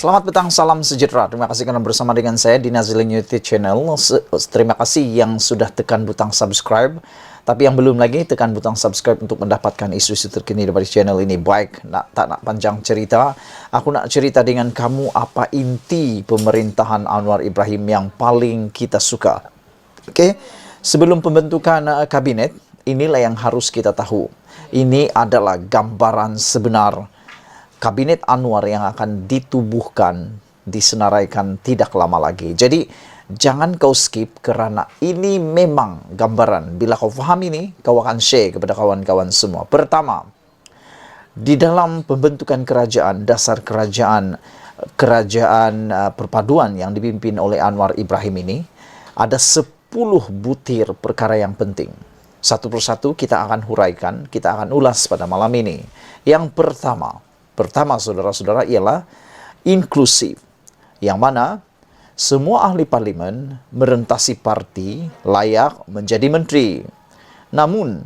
Selamat petang, salam sejahtera. Terima kasih karena bersama dengan saya di Nazilin YouTube Channel. Terima kasih yang sudah tekan butang subscribe. Tapi yang belum lagi, tekan butang subscribe untuk mendapatkan isu-isu terkini dari channel ini. Baik, tak nak panjang cerita, aku nak cerita dengan kamu apa inti pemerintahan Anwar Ibrahim yang paling kita suka. Oke, sebelum pembentukan kabinet, inilah yang harus kita tahu. Ini adalah gambaran sebenar Kabinet Anwar yang akan ditubuhkan, disenaraikan tidak lama lagi. Jadi, jangan kau skip karena ini memang gambaran. Bila kau faham ini, kau akan share kepada kawan-kawan semua. Pertama, di dalam pembentukan kerajaan, dasar kerajaan perpaduan yang dipimpin oleh Anwar Ibrahim ini, ada 10 butir perkara yang penting. Satu persatu kita akan huraikan, kita akan ulas pada malam ini. Yang pertama saudara-saudara ialah inklusif, yang mana semua ahli parlimen merentasi parti layak menjadi menteri. Namun,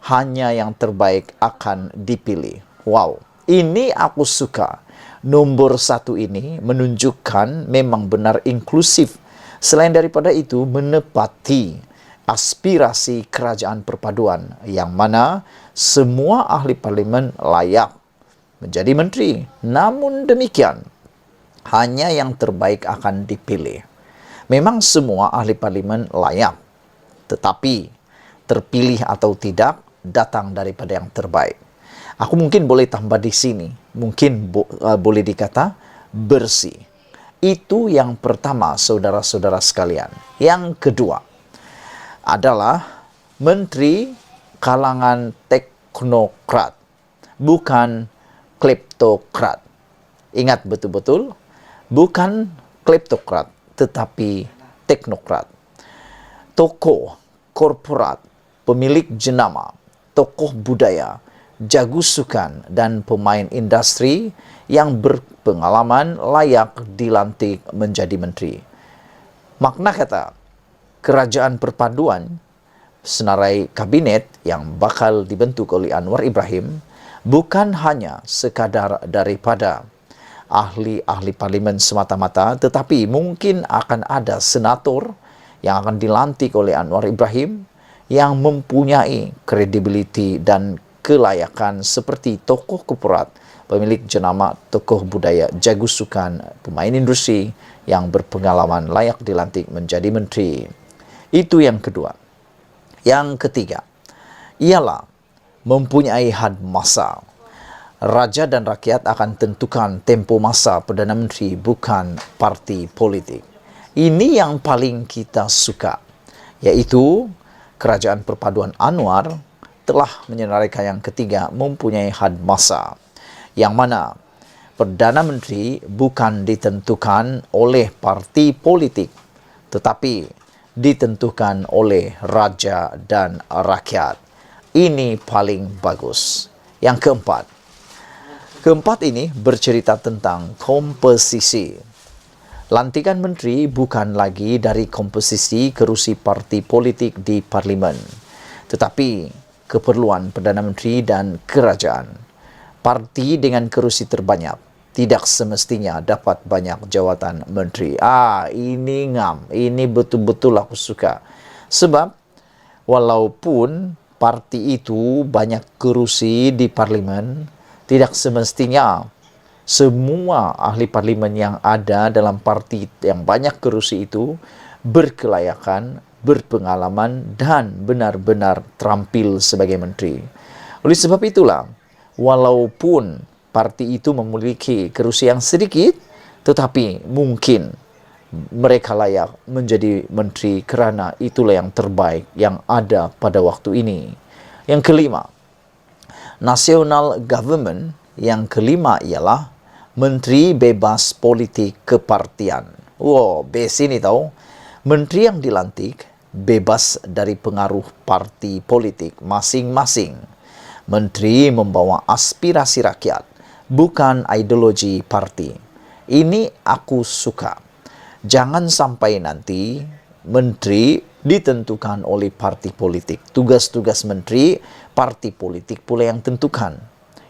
hanya yang terbaik akan dipilih. Wow, ini aku suka. Nomor 1 ini menunjukkan memang benar inklusif. Selain daripada itu, menepati aspirasi kerajaan perpaduan, yang mana semua ahli parlimen layak menjadi menteri. Namun demikian, hanya yang terbaik akan dipilih. Memang semua ahli parlimen layak, tetapi terpilih atau tidak datang daripada yang terbaik. Aku mungkin boleh tambah di sini, mungkin boleh dikata bersih. Itu yang pertama, saudara-saudara sekalian. Yang kedua adalah menteri kalangan teknokrat, bukan kleptokrat. Ingat betul-betul, bukan kleptokrat, tetapi teknokrat. Tokoh, korporat, pemilik jenama, tokoh budaya, jago sukan, dan pemain industri yang berpengalaman layak dilantik menjadi menteri. Makna kata, kerajaan perpaduan, senarai kabinet yang bakal dibentuk oleh Anwar Ibrahim, bukan hanya sekadar daripada ahli-ahli parlimen semata-mata, tetapi mungkin akan ada senator yang akan dilantik oleh Anwar Ibrahim yang mempunyai kredibiliti dan kelayakan seperti tokoh korporat, pemilik jenama, tokoh budaya, jago sukan, pemain industri yang berpengalaman layak dilantik menjadi menteri. Itu yang kedua. Yang ketiga ialah mempunyai had masa. Raja dan rakyat akan tentukan tempo masa Perdana Menteri, bukan parti politik. Ini yang paling kita suka, yaitu kerajaan perpaduan Anwar telah menyenaraikan yang ketiga, mempunyai had masa, yang mana Perdana Menteri bukan ditentukan oleh parti politik, tetapi ditentukan oleh raja dan rakyat. Ini paling bagus. Yang keempat ini bercerita tentang komposisi. Lantikan menteri bukan lagi dari komposisi kerusi parti politik di parlimen, tetapi keperluan Perdana Menteri dan kerajaan. Parti dengan kerusi terbanyak tidak semestinya dapat banyak jawatan menteri. Ini ini betul-betul aku suka. Sebab walaupun parti itu banyak kerusi di parlimen, tidak semestinya semua ahli parlimen yang ada dalam parti yang banyak kerusi itu berkelayakan, berpengalaman, dan benar-benar terampil sebagai menteri. Oleh sebab itulah, walaupun parti itu memiliki kerusi yang sedikit, tetapi mungkin mereka layak menjadi menteri kerana itulah yang terbaik yang ada pada waktu ini. Yang kelima, national government. Yang kelima ialah menteri bebas politik kepartian. Best ini tahu. Menteri yang dilantik bebas dari pengaruh parti politik masing-masing. Menteri membawa aspirasi rakyat, bukan ideologi parti. Ini aku suka. Jangan sampai nanti menteri ditentukan oleh parti politik. Tugas-tugas menteri, parti politik pula yang tentukan.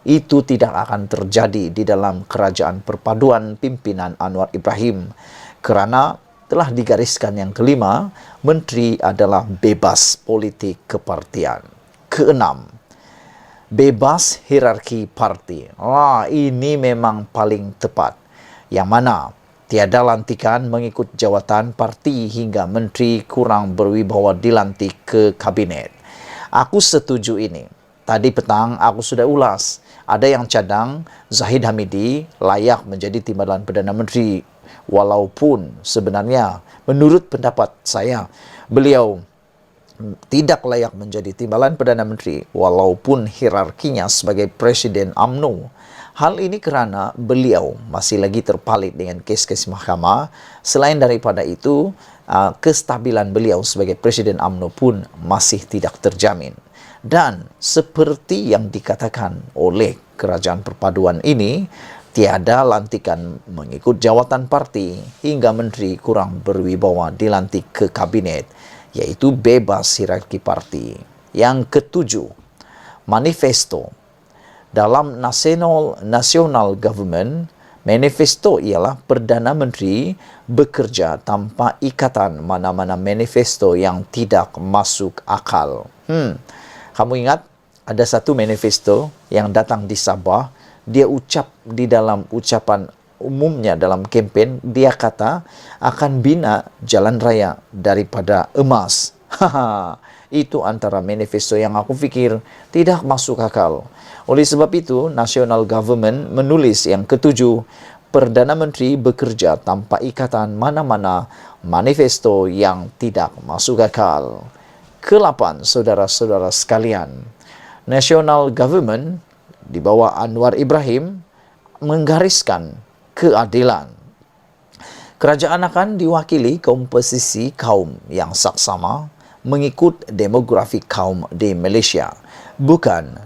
Itu tidak akan terjadi di dalam kerajaan perpaduan pimpinan Anwar Ibrahim, karena telah digariskan yang kelima, menteri adalah bebas politik kepartian. Keenam, bebas hierarki parti. Ini memang paling tepat. Yang mana tiada lantikan mengikut jawatan parti hingga menteri kurang berwibawa dilantik ke kabinet. Aku setuju ini. Tadi petang aku sudah ulas. Ada yang cadang Zahid Hamidi layak menjadi timbalan Perdana Menteri. Walaupun sebenarnya menurut pendapat saya beliau tidak layak menjadi timbalan Perdana Menteri walaupun hierarkinya sebagai Presiden UMNO. Hal ini karena beliau masih lagi terpalit dengan kes-kes mahkamah. Selain daripada itu, kestabilan beliau sebagai Presiden UMNO pun masih tidak terjamin. Dan seperti yang dikatakan oleh kerajaan perpaduan ini, tiada lantikan mengikut jawatan parti hingga menteri kurang berwibawa dilantik ke kabinet, yaitu bebas hierarki parti. Yang ketujuh, manifesto. Dalam national government, manifesto ialah Perdana Menteri bekerja tanpa ikatan mana-mana manifesto yang tidak masuk akal. Kamu ingat ada satu manifesto yang datang di Sabah, dia ucap di dalam ucapan umumnya dalam kempen, dia kata akan bina jalan raya daripada emas. Itu antara manifesto yang aku pikir tidak masuk akal. Oleh sebab itu, national government menulis yang ketujuh, Perdana Menteri bekerja tanpa ikatan mana-mana manifesto yang tidak masuk akal. Ke-8, saudara-saudara sekalian, national government di bawah Anwar Ibrahim menggariskan keadilan. Kerajaan akan diwakili komposisi kaum yang saksama mengikut demografi kaum di Malaysia, bukan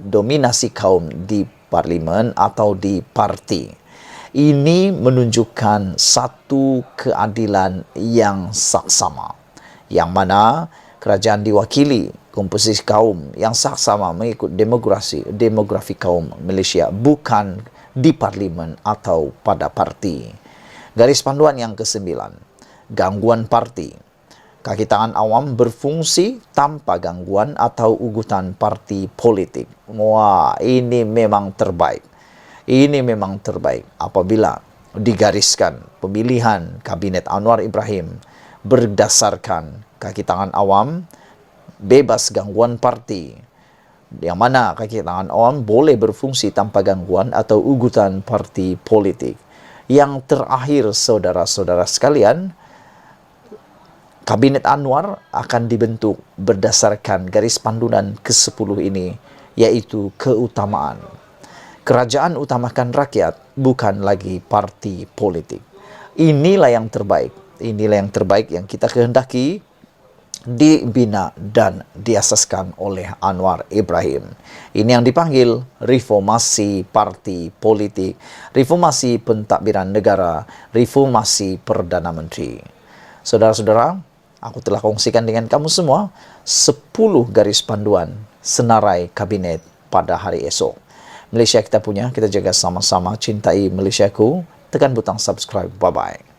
dominasi kaum di parlimen atau di parti. Ini menunjukkan satu keadilan yang saksama, yang mana kerajaan diwakili komposisi kaum yang saksama mengikut demografi kaum Malaysia, bukan di parlimen atau pada parti. Garis panduan yang ke-9, gangguan parti. Kaki tangan awam berfungsi tanpa gangguan atau ugutan parti politik. Ini memang terbaik. Ini memang terbaik apabila digariskan pemilihan kabinet Anwar Ibrahim berdasarkan kaki tangan awam, bebas gangguan parti, yang mana kaki tangan awam boleh berfungsi tanpa gangguan atau ugutan parti politik. Yang terakhir, saudara-saudara sekalian, Kabinet Anwar akan dibentuk berdasarkan garis panduan ke-10 ini, yaitu keutamaan. Kerajaan utamakan rakyat, bukan lagi parti politik. Inilah yang terbaik. Inilah yang terbaik yang kita kehendaki dibina dan diasaskan oleh Anwar Ibrahim. Ini yang dipanggil reformasi parti politik, reformasi pentadbiran negara, reformasi Perdana Menteri. Saudara-saudara, aku telah kongsikan dengan kamu semua 10 garis panduan senarai kabinet pada hari esok. Malaysia kita punya, kita jaga sama-sama, cintai Malaysiaku. Tekan butang subscribe. Bye-bye.